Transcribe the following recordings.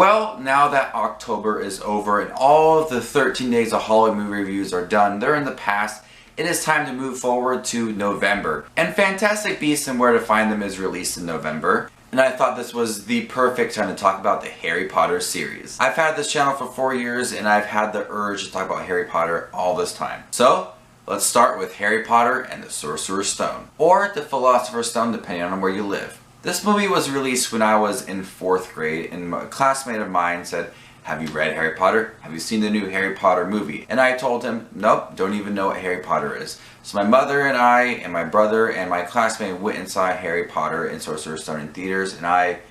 Well, now that October is over and all of the 13 days of Halloween movie reviews are done, they're in the past, it is time to move forward to November. And Fantastic Beasts and Where to Find Them is released in November. And I thought this was the perfect time to talk about the Harry Potter series. I've had this channel for 4 years and I've had the urge to talk about Harry Potter all this time. So, let's start with Harry Potter and the Sorcerer's Stone. Or the Philosopher's Stone, depending on where you live. This movie was released when I was in 4th grade and a classmate of mine said, "Have you read Harry Potter? Have you seen the new Harry Potter movie?" And I told him, "Nope, don't even know what Harry Potter is." So my mother and I and my brother and my classmate went and saw Harry Potter and Sorcerer's Stone in theaters, and I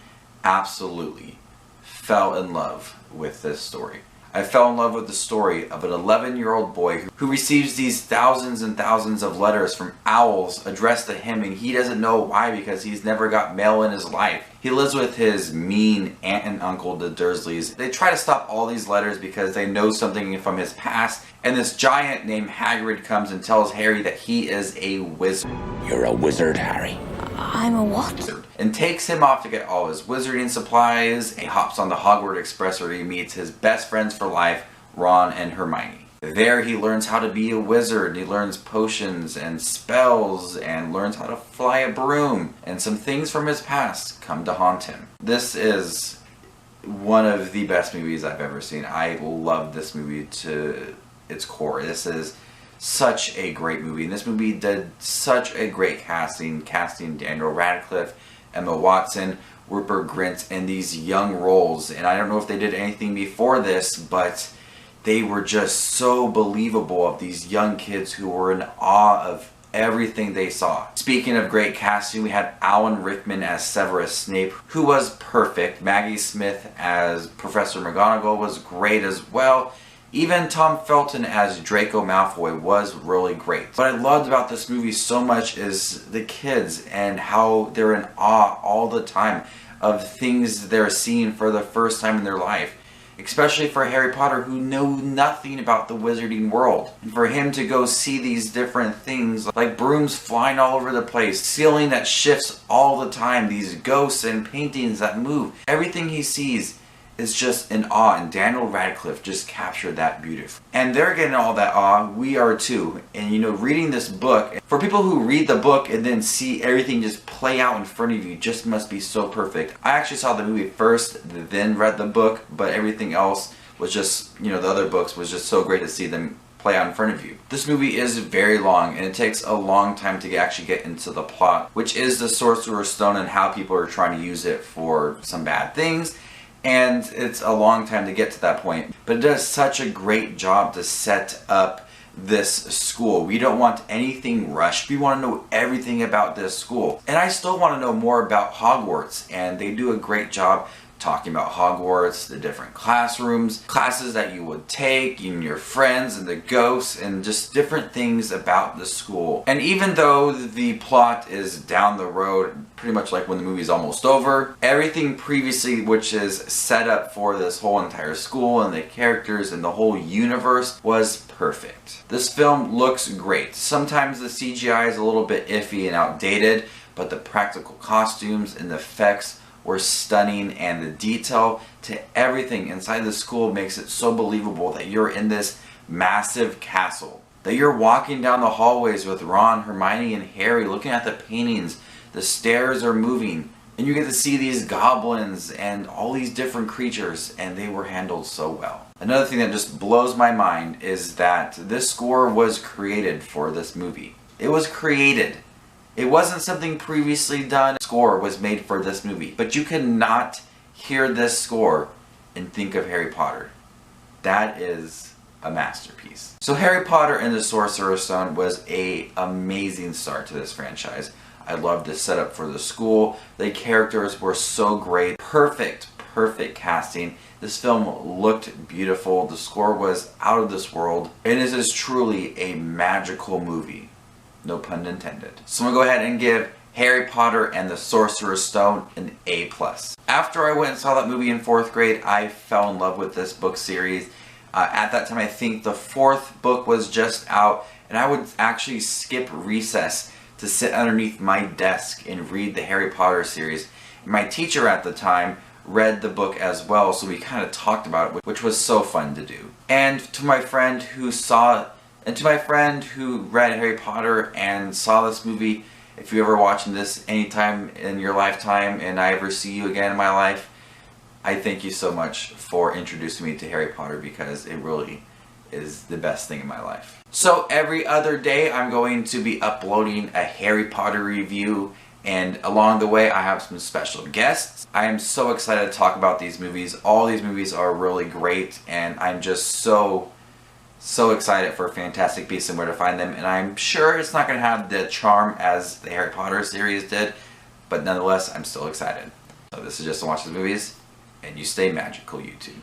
absolutely fell in love with this story. I fell in love with the story of an 11-year-old boy who receives these thousands and thousands of letters from owls addressed to him, and he doesn't know why because he's never got mail in his life. He lives with his mean aunt and uncle, the Dursleys. They try to stop all these letters because they know something from his past, and this giant named Hagrid comes and tells Harry that he is a wizard. "You're a wizard, Harry." "I'm a what?" And takes him off to get all his wizarding supplies. He hops on the Hogwarts Express where he meets his best friends for life, Ron and Hermione. There he learns how to be a wizard. He learns potions and spells and learns how to fly a broom. And some things from his past come to haunt him. This is one of the best movies I've ever seen. I love this movie to its core. This is such a great movie. And this movie did such a great casting Daniel Radcliffe, Emma Watson, Rupert Grint in these young roles. And I don't know if they did anything before this, but they were just so believable of these young kids who were in awe of everything they saw. Speaking of great casting, we had Alan Rickman as Severus Snape, who was perfect. Maggie Smith as Professor McGonagall was great as well. Even Tom Felton as Draco Malfoy was really great. What I loved about this movie so much is the kids and how they're in awe all the time of things they're seeing for the first time in their life. Especially for Harry Potter, who knew nothing about the wizarding world. And for him to go see these different things, like brooms flying all over the place, ceiling that shifts all the time, these ghosts and paintings that move. Everything he sees is just in awe, and Daniel Radcliffe just captured that beautifully. And they're getting all that awe, we are too. And you know, reading this book, for people who read the book and then see everything just play out in front of you, just must be so perfect. I actually saw the movie first, then read the book, but everything else was just, you know, the other books was just so great to see them play out in front of you. This movie is very long, and it takes a long time to actually get into the plot, which is the Sorcerer's Stone and how people are trying to use it for some bad things. And it's a long time to get to that point. But it does such a great job to set up this school. We don't want anything rushed. We want to know everything about this school. And I still want to know more about Hogwarts. And they do a great job talking about Hogwarts, the different classrooms, classes that you would take, and your friends and the ghosts, and just different things about the school. And even though the plot is down the road, pretty much like when the movie's almost over, everything previously which is set up for this whole entire school and the characters and the whole universe was perfect. This film looks great. Sometimes the CGI is a little bit iffy and outdated, but the practical costumes and the effects were stunning, and the detail to everything inside the school makes it so believable that you're in this massive castle. That you're walking down the hallways with Ron, Hermione, and Harry looking at the paintings. The stairs are moving, and you get to see these goblins and all these different creatures, and they were handled so well. Another thing that just blows my mind is that this score was created for this movie. It was created. It wasn't something previously done. The score was made for this movie. But you cannot hear this score and think of Harry Potter. That is a masterpiece. So Harry Potter and the Sorcerer's Stone was an amazing start to this franchise. I loved the setup for the school. The characters were so great. Perfect casting. This film looked beautiful. The score was out of this world. And this is truly a magical movie. No pun intended. So I'm going to go ahead and give Harry Potter and the Sorcerer's Stone an A+. After I went and saw that movie in 4th grade, I fell in love with this book series. At that time, I think the 4th book was just out, and I would actually skip recess to sit underneath my desk and read the Harry Potter series. My teacher at the time read the book as well, so we kind of talked about it, which was so fun to do. And to my friend who read Harry Potter and saw this movie, if you're ever watching this anytime in your lifetime and I ever see you again in my life, I thank you so much for introducing me to Harry Potter, because it really is the best thing in my life. So every other day I'm going to be uploading a Harry Potter review, and along the way I have some special guests. I am so excited to talk about these movies. All these movies are really great, and I'm just so excited for Fantastic Beasts and Where to Find Them, and I'm sure it's not going to have the charm as the Harry Potter series did, but nonetheless I'm still excited. So this is Just to Watch the Movies, and you stay magical, YouTube.